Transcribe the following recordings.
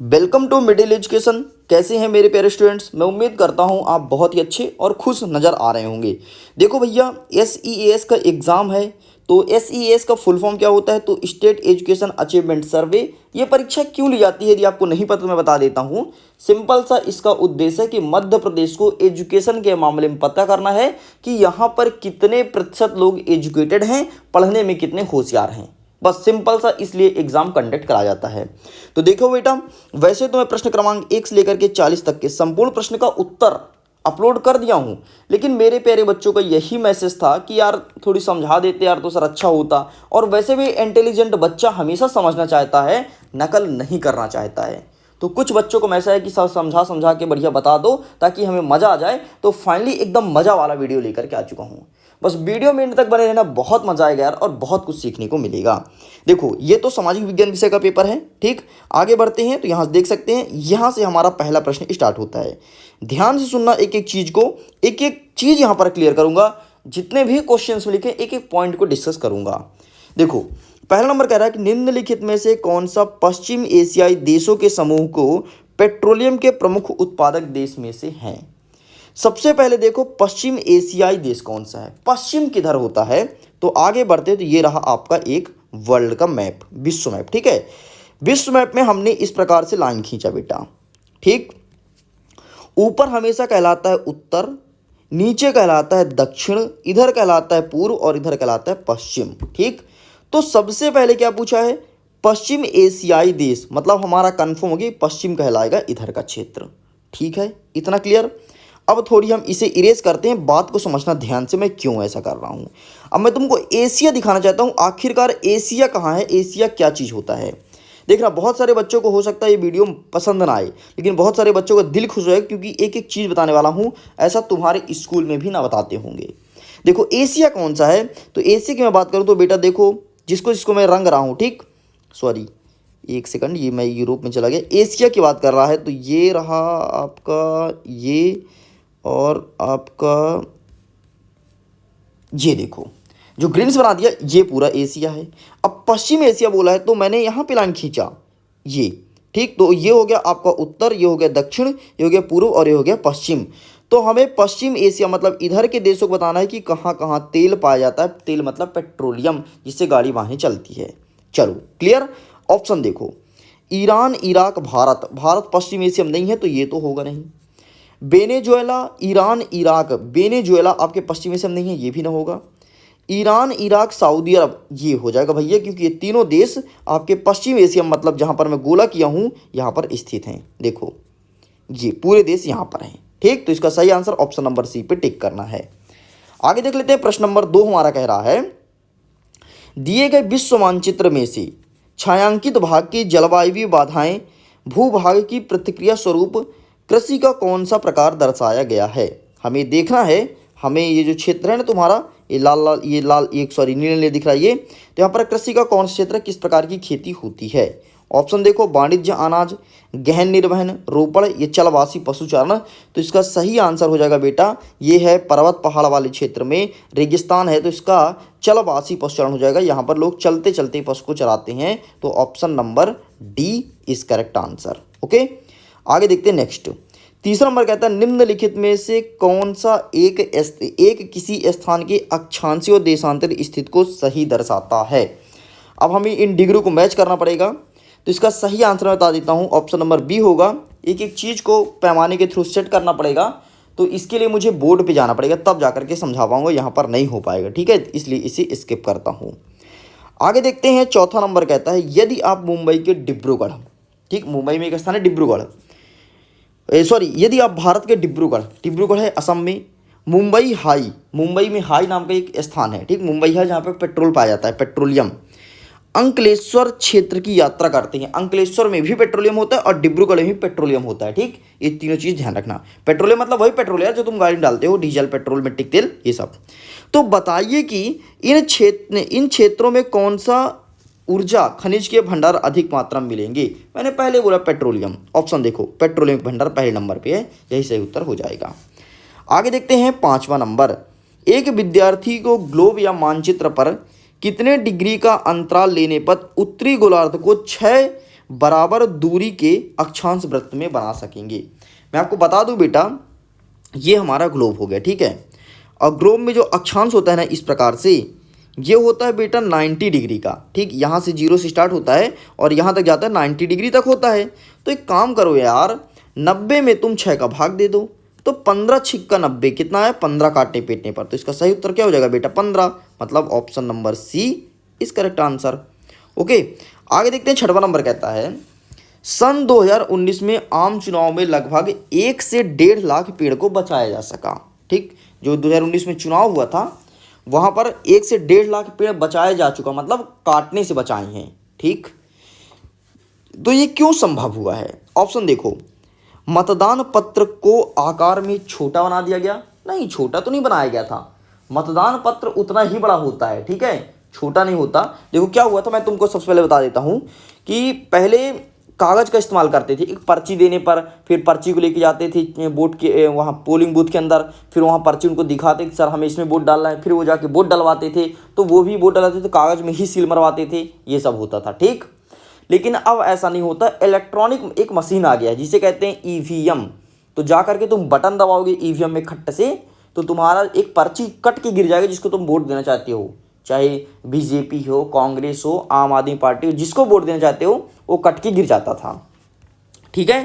Welcome to middle education. कैसे हैं मेरे प्यारे स्टूडेंट्स। मैं उम्मीद करता हूं आप बहुत ही अच्छे और खुश नज़र आ रहे होंगे। देखो भैया, SEAS का एग्ज़ाम है। तो SEAS का फुल फॉर्म क्या होता है? तो स्टेट एजुकेशन अचीवमेंट सर्वे। ये परीक्षा क्यों ली जाती है? यदि आपको नहीं पता तो मैं बता देता हूं। सिंपल सा इसका उद्देश्य है कि मध्य प्रदेश को एजुकेशन के मामले में पता करना है कि यहाँ पर कितने प्रतिशत लोग एजुकेटेड हैं, पढ़ने में कितने होशियार हैं। बस सिंपल सा इसलिए एग्जाम कंडक्ट करा जाता है। तो देखो बेटा, वैसे तो मैं प्रश्न क्रमांक 1 से लेकर के 40 तक के संपूर्ण प्रश्न का उत्तर अपलोड कर दिया हूं, लेकिन मेरे प्यारे बच्चों का यही मैसेज था कि यार थोड़ी समझा देते यार तो सर अच्छा होता। और वैसे भी इंटेलिजेंट बच्चा हमेशा समझना चाहता है, नकल नहीं करना चाहता है। तो कुछ बच्चों को ऐसा है कि सब समझा समझा के बढ़िया बता दो ताकि हमें मज़ा आ जाए। तो फाइनली एकदम मज़ा वाला वीडियो लेकर के आ चुका हूँ। बस वीडियो में एंड तक बने रहना, बहुत मजा आएगा यार और बहुत कुछ सीखने को मिलेगा। देखो, ये तो सामाजिक विज्ञान विषय का पेपर है। ठीक, आगे बढ़ते हैं। तो यहाँ से देख सकते हैं, यहाँ से हमारा पहला प्रश्न स्टार्ट होता है। ध्यान से सुनना, एक एक चीज को, एक एक चीज यहाँ पर क्लियर करूंगा। जितने भी क्वेश्चंस में लिखे एक एक पॉइंट को डिस्कस करूंगा। देखो, पहला नंबर कह रहा है कि निम्नलिखित में से कौन सा पश्चिम एशियाई देशों के समूह को पेट्रोलियम के प्रमुख उत्पादक देश में से है? सबसे पहले देखो, पश्चिम एशियाई देश कौन सा है, पश्चिम किधर होता है। तो आगे बढ़ते तो ये रहा आपका एक वर्ल्ड का मैप, विश्व मैप। ठीक है, विश्व मैप में हमने इस प्रकार से लाइन खींचा बेटा। ठीक, ऊपर हमेशा कहलाता है उत्तर, नीचे कहलाता है दक्षिण, इधर कहलाता है पूर्व और इधर कहलाता है पश्चिम। ठीक, तो सबसे पहले क्या पूछा है? पश्चिम एशियाई देश, मतलब हमारा कंफर्म हो गया पश्चिम कहलाएगा इधर का क्षेत्र। ठीक है, इतना क्लियर। अब थोड़ी हम इसे इरेज करते हैं, बात को समझना ध्यान से मैं क्यों ऐसा कर रहा हूं। अब मैं तुमको एशिया दिखाना चाहता हूं। आखिरकार एशिया कहां है, एशिया क्या चीज़ होता है। देखना, बहुत सारे बच्चों को हो सकता है ये वीडियो पसंद ना आए, लेकिन बहुत सारे बच्चों का दिल खुश होगा क्योंकि एक एक चीज़ बताने वाला हूं। ऐसा तुम्हारे स्कूल में भी ना बताते होंगे। देखो, एशिया कौन सा है। तो एशिया की मैं बात करूँ तो बेटा देखो, जिसको जिसको मैं रंग रहा हूँ, ठीक, सॉरी एक सेकंड, ये मैं यूरोप में चला गया। एशिया की बात कर रहा है तो ये रहा आपका, ये और आपका ये देखो, जो ग्रीन से बना दिया ये पूरा एशिया है। अब पश्चिम एशिया बोला है तो मैंने यहाँ पे लाइन खींचा ये। ठीक, तो ये हो गया आपका उत्तर, ये हो गया दक्षिण, ये हो गया पूर्व और ये हो गया पश्चिम। तो हमें पश्चिम एशिया मतलब इधर के देशों को बताना है कि कहाँ कहाँ तेल पाया जाता है। तेल मतलब पेट्रोलियम, जिससे गाड़ी वाहन चलती है। चलो क्लियर। ऑप्शन देखो, ईरान, इराक, भारत। भारत पश्चिम एशिया में नहीं है तो ये तो होगा नहीं। Venezuela, Iran, Iraq. वेनेजुएला आपके पश्चिम एशिया में नहीं है, ये भी ना होगा। ईरान, इराक, सऊदी अरब, ये हो जाएगा भैया, क्योंकि ये तीनों देश आपके पश्चिम एशिया मतलब जहां पर मैं गोला किया हूं यहां पर स्थित हैं। देखो, ये पूरे देश यहां पर हैं। ठीक, तो इसका सही आंसर ऑप्शन नंबर सी पे टिक करना है। आगे देख लेते हैं। प्रश्न नंबर 2 हमारा कह रहा है, दिए गए विश्व मानचित्र में से छायांकित भाग की जलवायु बाधाएं भूभाग की प्रतिक्रिया स्वरूप कृषि का कौन सा प्रकार दर्शाया गया है। हमें देखना है, हमें ये जो क्षेत्र है ना तुम्हारा, ये लाल लाल, ये लाल, एक सॉरी नीले नीले दिख रहा है ये, तो यहाँ पर कृषि का कौन सा क्षेत्र, किस प्रकार की खेती होती है। ऑप्शन देखो, वाणिज्य अनाज, गहन निर्वहन, रोपण, ये चलवासी पशुचारण। तो इसका सही आंसर हो जाएगा बेटा, ये है पर्वत पहाड़ वाले क्षेत्र में, रेगिस्तान है तो इसका चलवासी पशुचारण हो जाएगा। यहाँ पर लोग चलते चलते पशु को चराते हैं। तो option number D is correct answer. Okay, आगे देखते हैं नेक्स्ट। तीसरा नंबर कहता है, निम्नलिखित में से कौन सा एक किसी स्थान के अक्षांशीय और देशांतर स्थिति को सही दर्शाता है। अब हमें इन डिग्री को मैच करना पड़ेगा। तो इसका सही आंसर मैं बता देता हूं, ऑप्शन नंबर बी होगा। एक एक चीज़ को पैमाने के थ्रू सेट करना पड़ेगा, तो इसके लिए मुझे बोर्ड पे जाना पड़ेगा, तब जाकर के समझा पाऊंगा, यहाँ पर नहीं हो पाएगा। ठीक है, इसलिए इसे स्किप करता हूँ। आगे देखते हैं। चौथा नंबर कहता है, यदि आप मुंबई के डिब्रूगढ़, ठीक, मुंबई में एक स्थान है डिब्रूगढ़, सॉरी, यदि आप भारत के डिब्रूगढ़, डिब्रूगढ़ है असम में, मुंबई हाई, मुंबई में हाई नाम का एक स्थान है, ठीक, मुंबई है जहाँ पे पेट्रोल पाया जाता है, पेट्रोलियम, अंकलेश्वर क्षेत्र की यात्रा करते हैं। अंकलेश्वर में भी पेट्रोलियम होता है और डिब्रूगढ़ में भी पेट्रोलियम होता है। ठीक, ये तीनों चीज़ ध्यान रखना। पेट्रोलियम मतलब वही पेट्रोल है जो तुम गाड़ी में डालते हो, डीजल, पेट्रोल, मिट्टी तेल, ये सब। तो बताइए कि इन क्षेत्रों में कौन सा ऊर्जा खनिज के भंडार अधिक मात्रा में मिलेंगे। मैंने पहले बोला पेट्रोलियम। ऑप्शन देखो, पेट्रोलियम भंडार पहले नंबर पे है, यही सही उत्तर हो जाएगा। आगे देखते हैं 5वां नंबर। एक विद्यार्थी को ग्लोब या मानचित्र पर कितने डिग्री का अंतराल लेने पर उत्तरी गोलार्ध को 6 बराबर दूरी के अक्षांश वृत्त में बना सकेंगे। मैं आपको बता दूं बेटा, ये हमारा ग्लोब हो गया, ठीक है। और ग्लोब में जो अक्षांश होता है ना, इस प्रकार से ये होता है बेटा 90 डिग्री का, ठीक। यहाँ से 0 से स्टार्ट होता है और यहाँ तक जाता है 90 डिग्री तक होता है। तो एक काम करो यार, 90 में तुम 6 का भाग दे दो, तो 15 छिक्का 90 कितना है, 15 काटने पीटने पर। तो इसका सही उत्तर क्या हो जाएगा बेटा, 15। मतलब option number C is correct answer. Okay, आगे देखते हैं। 6वां नंबर कहता है सन 2019 में आम चुनाव में लगभग 1 से 1.5 लाख पेड़ को बचाया जा सका, ठीक। जो 2019 में चुनाव हुआ था वहां पर 1 से 1.5 लाख पेड़ बचाए जा चुका, मतलब काटने से बचाए हैं, ठीक। तो ये क्यों संभव हुआ है? ऑप्शन देखो, मतदान पत्र को आकार में छोटा बना दिया गया। नहीं, छोटा तो नहीं बनाया गया था, मतदान पत्र उतना ही बड़ा होता है, ठीक है, छोटा नहीं होता। देखो क्या हुआ था, मैं तुमको सबसे पहले बता देता हूं कि पहले कागज़ का इस्तेमाल करते थे। एक पर्ची देने पर फिर पर्ची को लेके जाते थे वोट के वहाँ पोलिंग बूथ के अंदर, फिर वहाँ पर्ची उनको दिखाते कि सर हमें इसमें वोट डालना है, फिर वो जाके वोट डलवाते थे। तो वो भी वोट डलवाते थे, कागज़ में ही सील मरवाते थे, ये सब होता था, ठीक। लेकिन अब ऐसा नहीं होता, इलेक्ट्रॉनिक एक मशीन आ गया है जिसे कहते हैं ईवीएम। तो जा करके तुम बटन दबाओगे ईवीएम में खट्ट से, तो तुम्हारा एक पर्ची कट के गिर जाएगा जिसको तुम वोट देना चाहते हो, चाहे बीजेपी हो, कांग्रेस हो, आम आदमी पार्टी हो, जिसको वोट देना चाहते हो वो कट के गिर जाता था, ठीक है।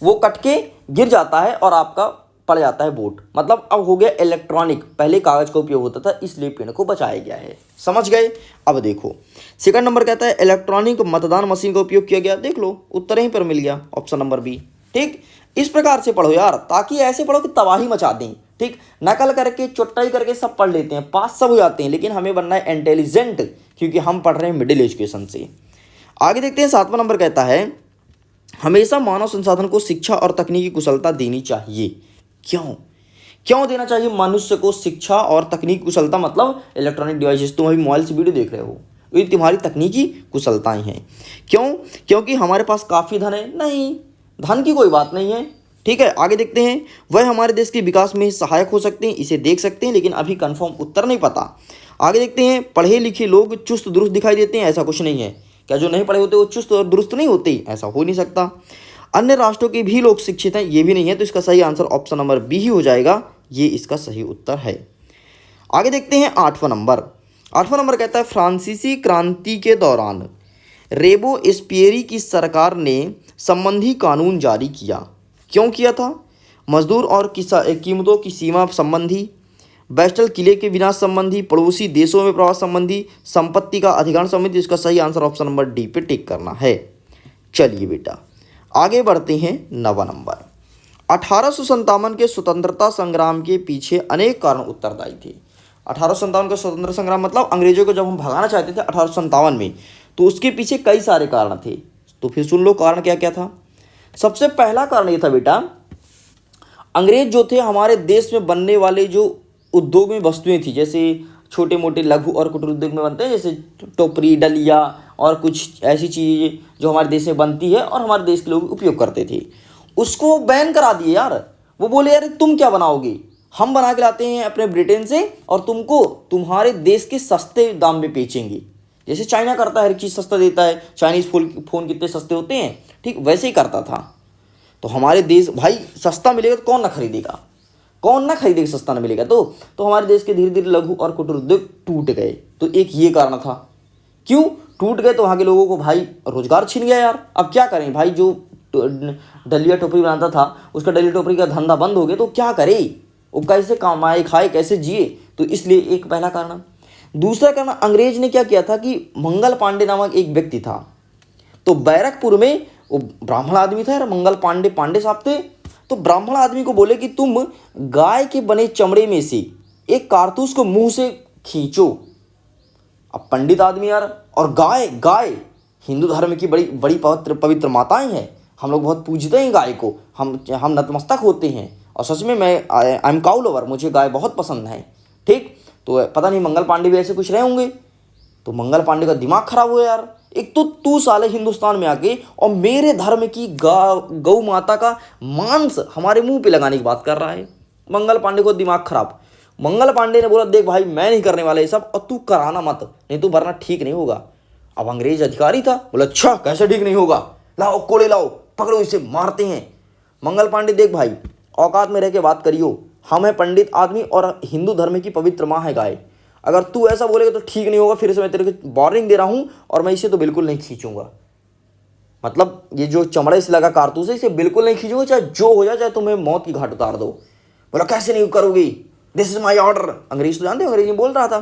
वो कट के गिर जाता है और आपका पड़ जाता है वोट। मतलब अब हो गया इलेक्ट्रॉनिक, पहले कागज का उपयोग होता था, इसलिए पेड़ को बचाया गया है। समझ गए? अब देखो सेकंड नंबर कहता है इलेक्ट्रॉनिक मतदान मशीन का उपयोग किया गया। देख लो उत्तर यहीं पर मिल गया, ऑप्शन नंबर बी, ठीक। इस प्रकार से पढ़ो यार, ताकि ऐसे पढ़ो कि तबाही मचा दें, ठीक। नकल करके चुट्टाई करके सब पढ़ लेते हैं, पास सब हो जाते हैं, लेकिन हमें बनना है इंटेलिजेंट, क्योंकि हम पढ़ रहे हैं मिडिल एजुकेशन से। आगे देखते हैं 7वां नंबर कहता है हमेशा मानव संसाधन को शिक्षा और तकनीकी कुशलता देनी चाहिए। क्यों देना चाहिए मनुष्य को शिक्षा और तकनीकी कुशलता? मतलब इलेक्ट्रॉनिक डिवाइसेस, तुम अभी मोबाइल से वीडियो देख रहे हो, ये तुम्हारी तकनीकी कुशलताएं हैं। क्योंकि हमारे पास काफ़ी धन है? नहीं, धन की कोई बात नहीं है, ठीक है। आगे देखते हैं वह हमारे देश के विकास में सहायक हो सकते हैं, इसे देख सकते हैं, लेकिन अभी कंफर्म उत्तर नहीं पता। आगे देखते हैं पढ़े लिखे लोग चुस्त दुरुस्त दिखाई देते हैं, ऐसा कुछ नहीं है। क्या जो नहीं पढ़े होते वो चुस्त और दुरुस्त नहीं होते? ऐसा हो नहीं सकता। अन्य राष्ट्रों के भी लोग शिक्षित हैं, ये भी नहीं है। तो इसका सही आंसर ऑप्शन नंबर बी ही हो जाएगा, ये इसका सही उत्तर है। आगे देखते हैं 8वां नंबर। 8वां नंबर कहता है फ्रांसीसी क्रांति के दौरान रोबेस्पियरी की सरकार ने संबंधी कानून जारी किया। क्यों किया था? मजदूर और कीमतों की सीमा संबंधी, बैस्टल किले के विनाश संबंधी, पड़ोसी देशों में प्रवास संबंधी, संपत्ति का अधिकार संबंधी। इसका सही आंसर ऑप्शन नंबर डी पे टिक करना है। चलिए बेटा आगे बढ़ते हैं 9वां नंबर। 1857 के स्वतंत्रता संग्राम के पीछे अनेक कारण उत्तरदायी थे। 1857 का स्वतंत्रता संग्राम मतलब अंग्रेजों को जब हम भगाना चाहते थे 1857 में, तो उसके पीछे कई सारे कारण थे। तो फिर सुन लो कारण क्या क्या था। सबसे पहला कारण ये था बेटा, अंग्रेज जो थे हमारे देश में बनने वाले जो उद्योग में वस्तुएं थी, जैसे छोटे मोटे लघु और कुटीर उद्योग में बनते हैं, जैसे टोपरी, डलिया और कुछ ऐसी चीज़ें जो हमारे देश में बनती है और हमारे देश के लोग उपयोग करते थे, उसको बैन करा दिए यार। वो बोले यार तुम क्या बनाओगे, हम बना के लाते हैं अपने ब्रिटेन से और तुमको तुम्हारे देश के सस्ते दाम में बेचेंगे। जैसे चाइना करता है, हर चीज़ सस्ता देता है, चाइनीज़ फ़ोन कितने सस्ते होते हैं, ठीक वैसे ही करता था। तो हमारे देश भाई सस्ता मिलेगा तो कौन ना खरीदेगा, कौन ना खरीदेगा, सस्ता ना मिलेगा तो हमारे देश के धीरे धीरे लघु और कुटीर उद्योग टूट गए। तो एक ये कारण था। क्यों टूट गए? तो वहाँ के लोगों को भाई रोजगार छिन गया यार। अब क्या करें भाई, जो डलिया टोपरी बनाता था उसका डलिया टोपरी का धंधा बंद हो गया, तो क्या करे, वो कैसे कमाए खाए, कैसे जिए। तो इसलिए एक पहला कारण। दूसरा कारण, अंग्रेज ने क्या किया था कि मंगल पांडे नामक एक व्यक्ति था, तो बैरकपुर में वो ब्राह्मण आदमी था यार, मंगल पांडे साहब थे। तो ब्राह्मण आदमी को बोले कि तुम गाय के बने चमड़े में से एक कारतूस को मुंह से खींचो। अब पंडित आदमी यार, और गाय हिंदू धर्म की बड़ी बड़ी पवित्र माताएं हैं, हम लोग बहुत पूजते हैं गाय को, हम नतमस्तक होते हैं। और सच में मैं आई एम काउ लवर, मुझे गाय बहुत पसंद है, ठीक। तो पता नहीं मंगल पांडे भी ऐसे कुछ रहे होंगे। तो मंगल पांडे का दिमाग खराब हुआ यार, एक तो तू साले हिंदुस्तान में आके और मेरे धर्म की गौ माता का मांस हमारे मुंह पे लगाने की बात कर रहा है। मंगल पांडे को दिमाग खराब। मंगल पांडे ने बोला देख भाई मैं नहीं करने वाला ये सब, और तू कराना मत, नहीं तो वरना ठीक नहीं होगा। अब अंग्रेज अधिकारी था, बोला अच्छा कैसे ठीक नहीं होगा, लाओ कोड़े लाओ, पकड़ो इसे, मारते हैं। मंगल पांडे देख भाई, औकात में रह के बात करियो, हम हैं पंडित आदमी और हिंदू धर्म की पवित्र माँ है गाय। अगर तू ऐसा बोलेगा तो ठीक नहीं होगा, फिर से मैं तेरे को वार्निंग दे रहा हूँ और मैं इसे तो बिल्कुल नहीं खींचूंगा। मतलब ये जो चमड़े से लगा कारतूस है इसे बिल्कुल नहीं खींचूंगा, चाहे जो हो जाए, चाहे तुम्हें मौत की घाट उतार दो। बोला कैसे नहीं करोगी, दिस इज माई ऑर्डर। अंग्रेज तो जानते हो, अंग्रेजी बोल रहा था।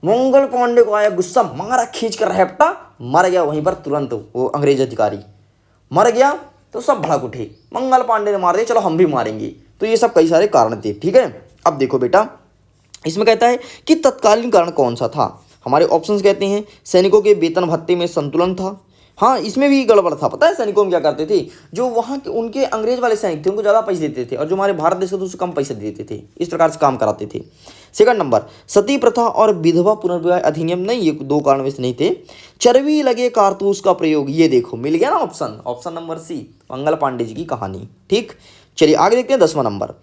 मंगल पांडे को आया गुस्सा, मारा खींच कर रैपटा, मर गया वहीं पर तुरंत। वो अंग्रेज अधिकारी मर गया तो सब भड़क उठे, मंगल पांडे ने मार दिया, चलो हम भी मारेंगे। तो ये सब कई सारे कारण थे। ठीक है, अब देखो बेटा, इसमें कहता है कि तत्कालीन कारण कौन सा था। हमारे ऑप्शंस कहते हैं सैनिकों के वेतन भत्ते में संतुलन था। हाँ, इसमें भी गड़बड़ था। पता है सैनिकों में क्या करते थे, जो वहाँ के उनके अंग्रेज वाले सैनिक थे उनको ज़्यादा पैसे देते थे, और जो हमारे भारत देश के थे उससे कम पैसे देते थे। इस प्रकार से काम कराते थे। सेकंड नंबर, सती प्रथा और विधवा पुनर्विवाह अधिनियम नहीं, ये दो कारण में से नहीं थे। चर्बी लगे कारतूस का प्रयोग, ये देखो मिल गया ना ऑप्शन नंबर सी, मंगल पांडे जी की कहानी। ठीक, चलिए आगे देखते हैं 10वां नंबर।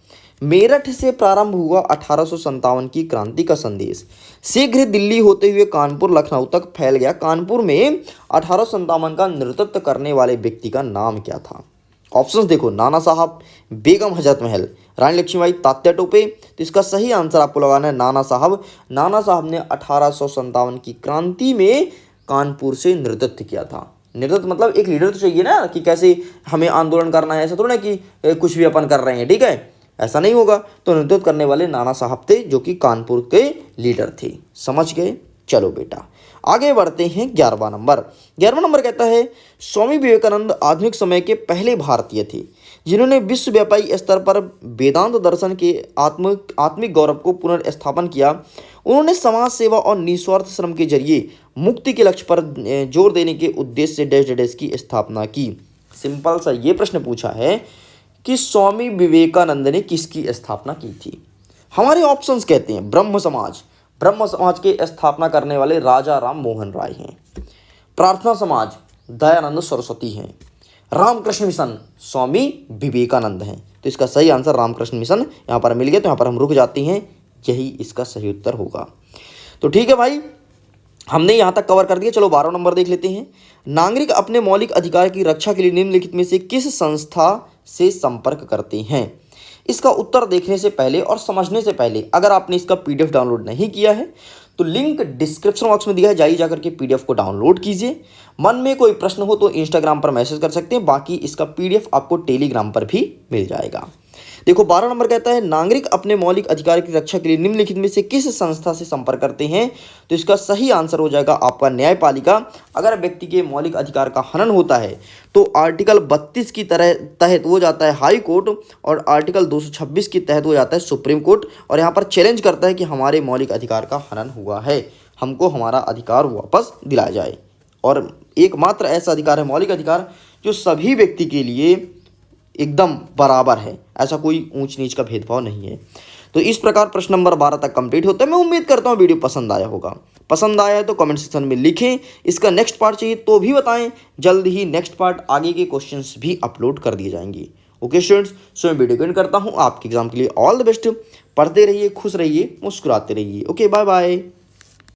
मेरठ से प्रारंभ हुआ 1857 की क्रांति का संदेश शीघ्र दिल्ली होते हुए कानपुर लखनऊ तक फैल गया। कानपुर में 1857 का नेतृत्व करने वाले व्यक्ति का नाम क्या था। ऑप्शंस देखो, नाना साहब, बेगम हजरत महल, रानी लक्ष्मीबाई, तात्या टोपे। तो इसका सही आंसर आपको लगाना है नाना साहब। नाना साहब ने 1857 की क्रांति में कानपुर से नेतृत्व किया था। नेतृत्व मतलब एक लीडर तो चाहिए ना, कि कैसे हमें आंदोलन करना है, ऐसा थोड़ा ना कि कुछ भी अपन कर रहे हैं। ठीक है, ऐसा नहीं होगा। तो नेतृत्व करने वाले नाना साहब थे, जो कि कानपुर के लीडर थे। समझ गए। चलो बेटा आगे बढ़ते हैं 11वां नंबर। 11वां नंबर कहता है स्वामी विवेकानंद आधुनिक समय के पहले भारतीय थे जिन्होंने विश्वव्यापी स्तर पर वेदांत दर्शन के आत्मिक गौरव को पुनर्स्थापन किया। उन्होंने समाज सेवा और निस्वार्थ श्रम के जरिए मुक्ति के लक्ष्य पर जोर देने के उद्देश्य से डैश डैश की स्थापना की। सिंपल सा ये प्रश्न पूछा है कि स्वामी विवेकानंद ने किसकी स्थापना की थी। हमारे ऑप्शंस कहते हैं ब्रह्म समाज के स्थापना करने वाले राजा राम मोहन राय हैं। प्रार्थना समाज दयानंद सरस्वती हैं। रामकृष्ण मिशन स्वामी विवेकानंद हैं। तो इसका सही आंसर रामकृष्ण मिशन यहाँ पर मिल गया। तो यहाँ पर हम रुक जाते हैं, यही इसका सही उत्तर होगा। तो ठीक है भाई, हमने यहाँ तक कवर कर दिया। चलो 12वां नंबर देख लेते हैं। नागरिक अपने मौलिक अधिकार की रक्षा के लिए निम्नलिखित में से किस संस्था से संपर्क करते हैं। इसका उत्तर देखने से पहले और समझने से पहले अगर आपने इसका पीडीएफ डाउनलोड नहीं किया है तो लिंक डिस्क्रिप्शन बॉक्स में दिया है, जाइए जाकर के पीडीएफ को डाउनलोड कीजिए। मन में कोई प्रश्न हो तो इंस्टाग्राम पर मैसेज कर सकते हैं, बाकी इसका पीडीएफ आपको टेलीग्राम पर भी मिल जाएगा। देखो 12 नंबर कहता है नागरिक अपने मौलिक अधिकार की रक्षा के लिए निम्नलिखित में से किस संस्था से संपर्क करते हैं। तो इसका सही आंसर हो जाएगा आपका न्यायपालिका। अगर व्यक्ति के मौलिक अधिकार का हनन होता है तो आर्टिकल 32 की तहत हो जाता है हाई कोर्ट, और आर्टिकल 226 के तहत हो जाता है सुप्रीम कोर्ट। और यहाँ पर चैलेंज करता है कि हमारे मौलिक अधिकार का हनन हुआ है, हमको हमारा अधिकार वापस दिलाया जाए। और एकमात्र ऐसा अधिकार है मौलिक अधिकार जो सभी व्यक्ति के लिए एकदम बराबर है, ऐसा कोई ऊंच नीच का भेदभाव नहीं है। तो इस प्रकार प्रश्न नंबर 12 तक कंप्लीट होता है। मैं उम्मीद करता हूँ वीडियो पसंद आया होगा। पसंद आया है तो कमेंट सेक्शन में लिखें। इसका नेक्स्ट पार्ट चाहिए तो भी बताएं, जल्द ही नेक्स्ट पार्ट आगे के क्वेश्चंस भी अपलोड कर दिए जाएंगे। ओके स्टूडेंट्स, सो मैं वीडियो एंड करता हूँ। आपके एग्जाम के लिए ऑल द बेस्ट। पढ़ते रहिए, खुश रहिए, मुस्कुराते रहिए। Okay, bye bye.